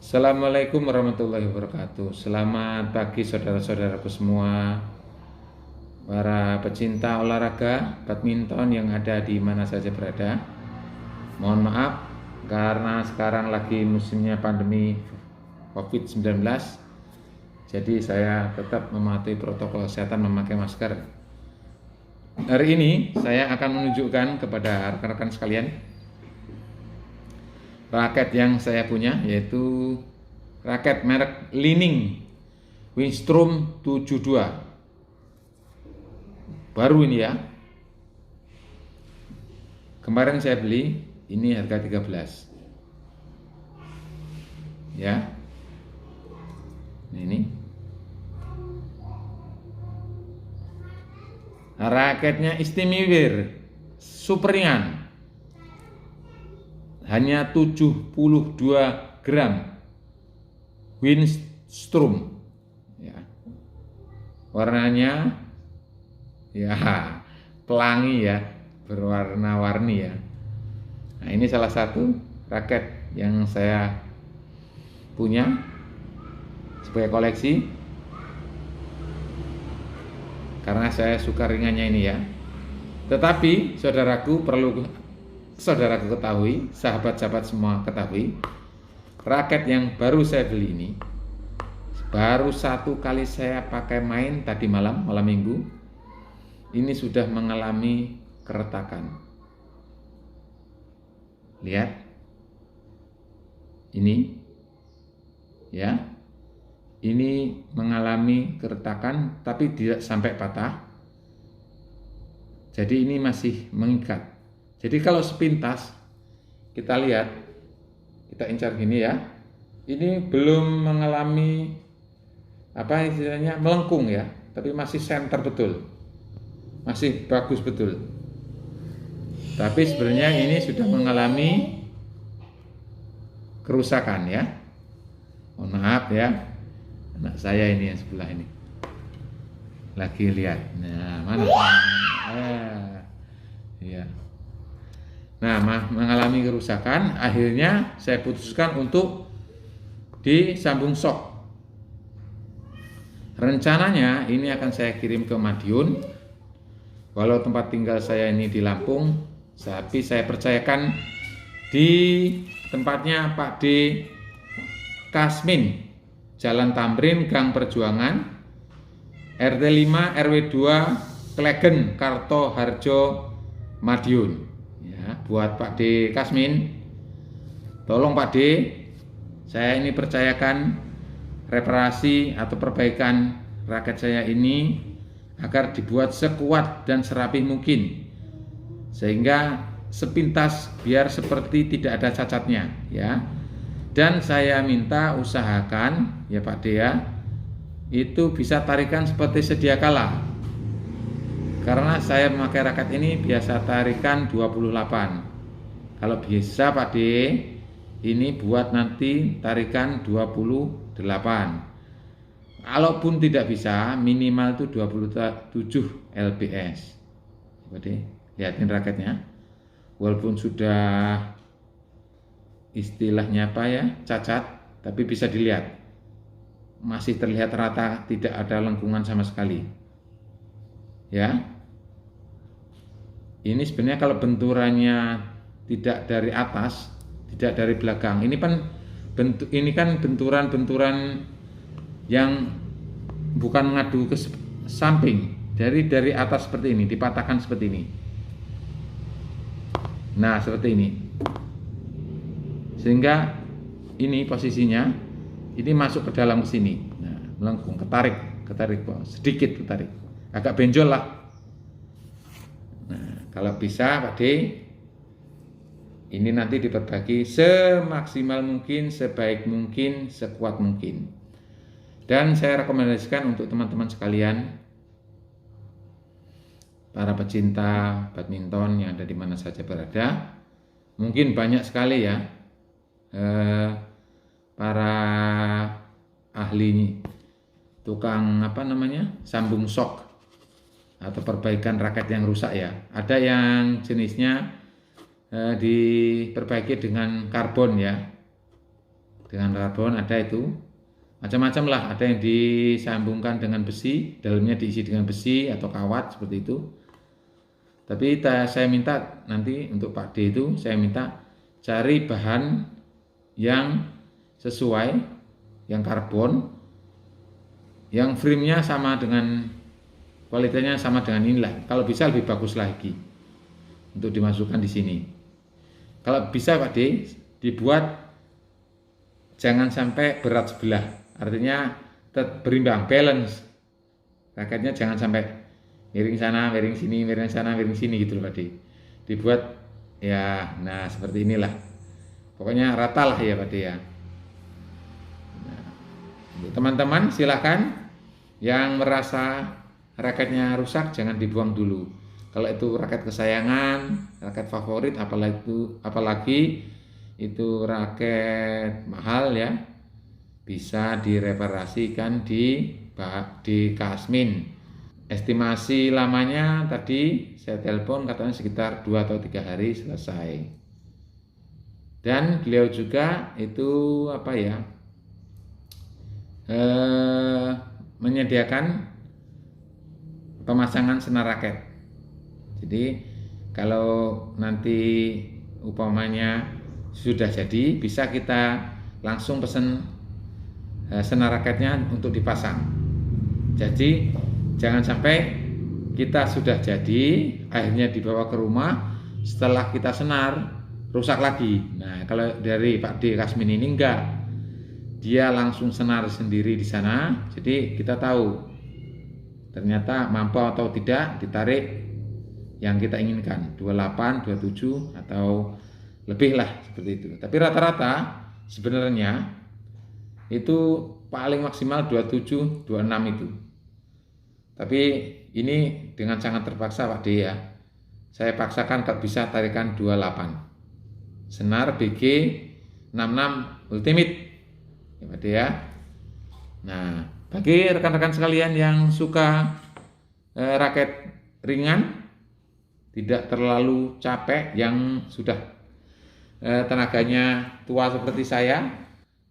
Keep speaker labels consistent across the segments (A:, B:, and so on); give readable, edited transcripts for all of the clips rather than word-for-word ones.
A: Assalamualaikum warahmatullahi wabarakatuh. Selamat pagi saudara-saudaraku semua, para pecinta olahraga badminton yang ada di mana saja berada. Mohon maaf karena sekarang lagi musimnya pandemi COVID-19. Jadi saya tetap mematuhi protokol kesehatan, memakai masker. Hari ini saya akan menunjukkan kepada rekan-rekan sekalian raket yang saya punya, yaitu raket merek Li-Ning Wingstrom 72. Baru ini ya. Kemarin saya beli, ini harga 13. Ya. Ini. Raketnya istimewa, super ringan. Hanya 72 gram Wingstrom ya. Warnanya ya pelangi ya, berwarna-warni ya. Nah, ini salah satu raket yang saya punya sebagai koleksi karena saya suka ringannya ini ya. Tetapi saudaraku ketahui, sahabat-sahabat semua ketahui, raket yang baru saya beli ini baru satu kali saya pakai main tadi malam minggu, ini sudah mengalami keretakan. Lihat ini ya, ini mengalami keretakan tapi tidak sampai patah, jadi ini masih mengikat. Jadi kalau sepintas kita lihat, kita incar gini ya, ini belum mengalami apa istilahnya melengkung ya, tapi masih center betul, masih bagus betul. Tapi sebenarnya ini sudah mengalami kerusakan ya. Mohon maaf ya, anak saya ini yang sebelah ini lagi lihat. Nah, mana? Ya. Nah, mengalami kerusakan, akhirnya saya putuskan untuk disambung sok. Rencananya ini akan saya kirim ke Madiun. Walau tempat tinggal saya ini di Lampung, tapi saya percayakan di tempatnya Pak D. Kasmin, Jalan Tamrin, Gang Perjuangan, RT 5 RW 2, Klegen, Kartoharjo, Madiun. Buat Pak D. Kasmin, tolong Pak D, saya ini percayakan reparasi atau perbaikan raket saya ini agar dibuat sekuat dan serapi mungkin, sehingga sepintas biar seperti tidak ada cacatnya ya. Dan saya minta usahakan ya Pak D ya, itu bisa tarikan seperti sedia kala. Karena saya memakai raket ini biasa tarikan 28. Kalau bisa Pak D, ini buat nanti tarikan 28. Kalaupun tidak bisa, minimal itu 27 lbs. Pak D, lihatin raketnya. Walaupun sudah istilahnya apa ya, cacat, tapi bisa dilihat. Masih terlihat rata, tidak ada lengkungan sama sekali. Ya. Ini sebenarnya kalau benturannya tidak dari atas, tidak dari belakang. Ini kan benturan-benturan yang bukan mengadu ke samping, dari atas seperti ini, dipatahkan seperti ini. Nah, seperti ini. Sehingga ini posisinya ini masuk ke dalam sini. Nah, melengkung, ketarik sedikit ketarik. Agak benjol lah. Kalau bisa Pak D, ini nanti diperbagi semaksimal mungkin, sebaik mungkin, sekuat mungkin. Dan saya rekomendasikan untuk teman-teman sekalian, para pecinta badminton yang ada di mana saja berada, mungkin banyak sekali ya para ahli tukang sambung sok atau perbaikan raket yang rusak ya. Ada yang jenisnya diperbaiki dengan karbon ya. dengan karbon ada itu. Macam-macam lah, ada yang disambungkan dengan besi, dalamnya diisi dengan besi atau kawat seperti itu. Tapi saya minta nanti untuk Pak D itu, saya minta cari bahan yang sesuai, yang karbon, yang frame-nya sama dengan kualitasnya sama dengan inilah. Kalau bisa lebih bagus lagi untuk dimasukkan di sini. Kalau bisa Pak D dibuat jangan sampai berat sebelah, artinya berimbang, balance. Raketnya jangan sampai miring sana, miring sini, miring sana, miring sini gitu loh Pak D. Dibuat ya, nah seperti inilah. Pokoknya rata lah ya Pak D ya. Nah, teman-teman silakan yang merasa raketnya rusak jangan dibuang dulu. Kalau itu raket kesayangan, raket favorit, apalagi itu raket mahal ya, bisa direparasikan di Kasmin. Estimasi lamanya tadi saya telepon katanya sekitar 2 atau 3 hari selesai. Dan beliau juga itu menyediakan pemasangan senar raket. Jadi kalau nanti umpamanya sudah jadi, bisa kita langsung pesen senar raketnya untuk dipasang. Jadi jangan sampai kita sudah jadi, akhirnya dibawa ke rumah, setelah kita senar rusak lagi. Nah kalau dari Pak D Kasmin ini enggak, dia langsung senar sendiri di sana, jadi kita tahu ternyata mampu atau tidak ditarik yang kita inginkan, 28, 27 atau lebih lah seperti itu. Tapi rata-rata sebenarnya itu paling maksimal 27, 26 itu. Tapi ini dengan sangat terpaksa Pak D ya. Saya paksakan kalau bisa tarikan 28. Senar BG 66 Ultimate ya Pak D ya. Nah, bagi rekan-rekan sekalian yang suka raket ringan, tidak terlalu capek, yang sudah tenaganya tua seperti saya,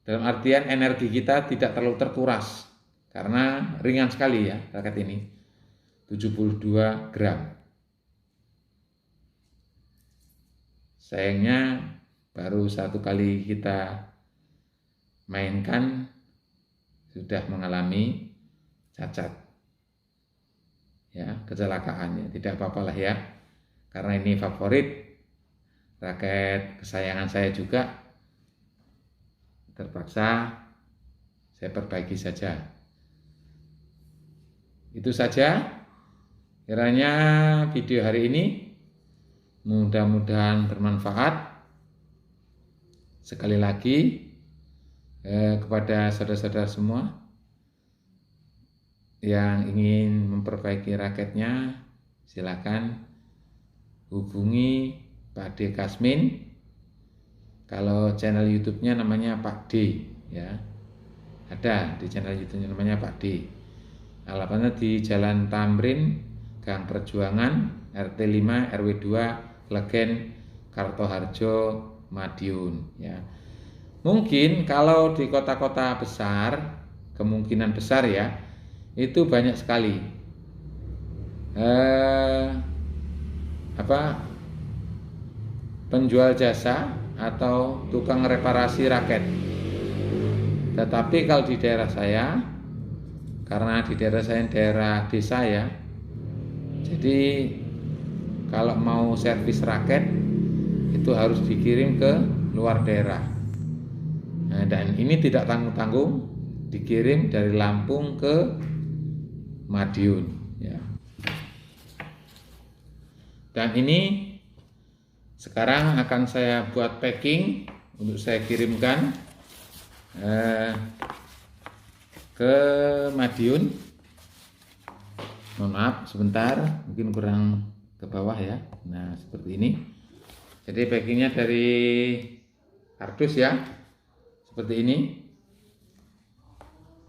A: dalam artian energi kita tidak terlalu terkuras karena ringan sekali ya raket ini, 72 gram. Sayangnya baru 1 kali kita mainkan sudah mengalami cacat ya, kecelakaan ya. Tidak apa-apalah ya, karena ini favorit, raket kesayangan saya juga, terpaksa saya perbaiki saja. Itu saja kiranya video hari ini, mudah-mudahan bermanfaat. Sekali lagi kepada saudara-saudara semua yang ingin memperbaiki raketnya, silakan hubungi Pak D Kasmin. Kalau channel YouTube-nya namanya Pak D ya, ada di channel YouTube-nya namanya Pak D. Alamatnya di Jalan Tamrin, Gang Perjuangan, RT 5 RW 2, Legen, Kartoharjo, Madiun ya. Mungkin kalau di kota-kota besar, kemungkinan besar ya, itu banyak sekali penjual jasa atau tukang reparasi raket. Tetapi kalau di daerah saya, karena di daerah saya daerah desa ya, jadi kalau mau servis raket itu harus dikirim ke luar daerah. Nah, dan ini tidak tanggung-tanggung, dikirim dari Lampung ke Madiun ya. Dan ini sekarang akan saya buat packing untuk saya kirimkan ke Madiun. Mohon maaf sebentar, mungkin kurang ke bawah ya. Nah seperti ini. Jadi packingnya dari kardus ya, seperti ini.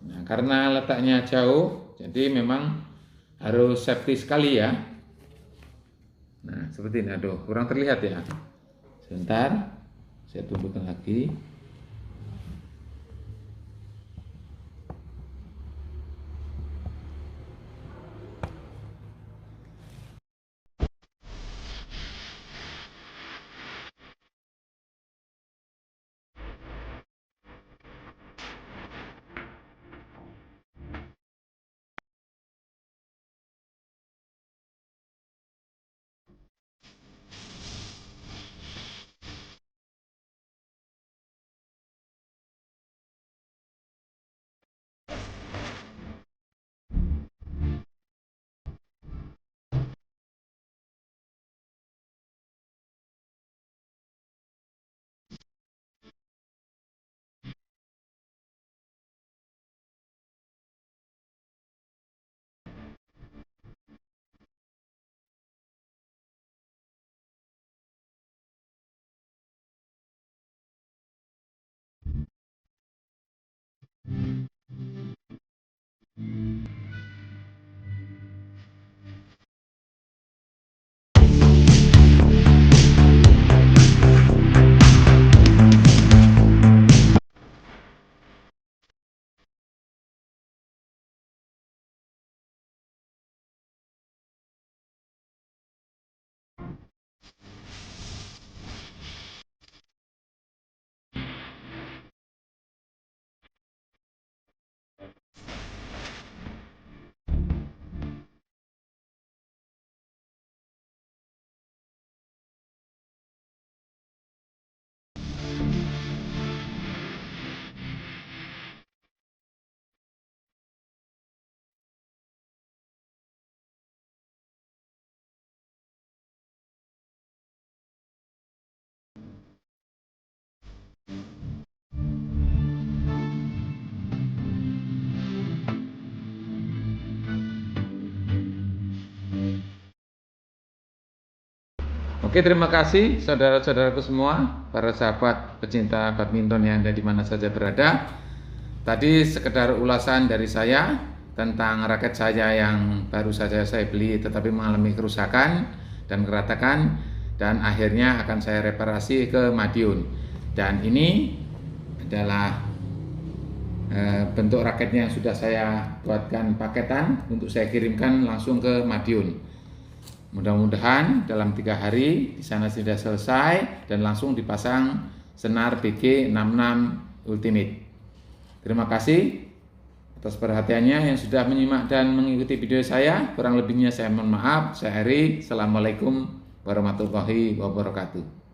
A: Nah karena letaknya jauh, jadi memang harus safety sekali ya. Nah seperti ini, aduh kurang terlihat ya. Sebentar, saya tunjukkan lagi. Oke, terima kasih saudara-saudaraku semua, para sahabat pecinta badminton yang ada di mana saja berada. Tadi sekedar ulasan dari saya tentang raket saya yang baru saja saya beli tetapi mengalami kerusakan dan keretakan, dan akhirnya akan saya reparasi ke Madiun. Dan ini adalah bentuk raketnya yang sudah saya buatkan paketan untuk saya kirimkan langsung ke Madiun. Mudah-mudahan dalam 3 hari di sana sudah selesai dan langsung dipasang senar BG66 Ultimate. Terima kasih atas perhatiannya yang sudah menyimak dan mengikuti video saya. Kurang lebihnya saya mohon maaf. Saya Eri. Assalamualaikum warahmatullahi wabarakatuh.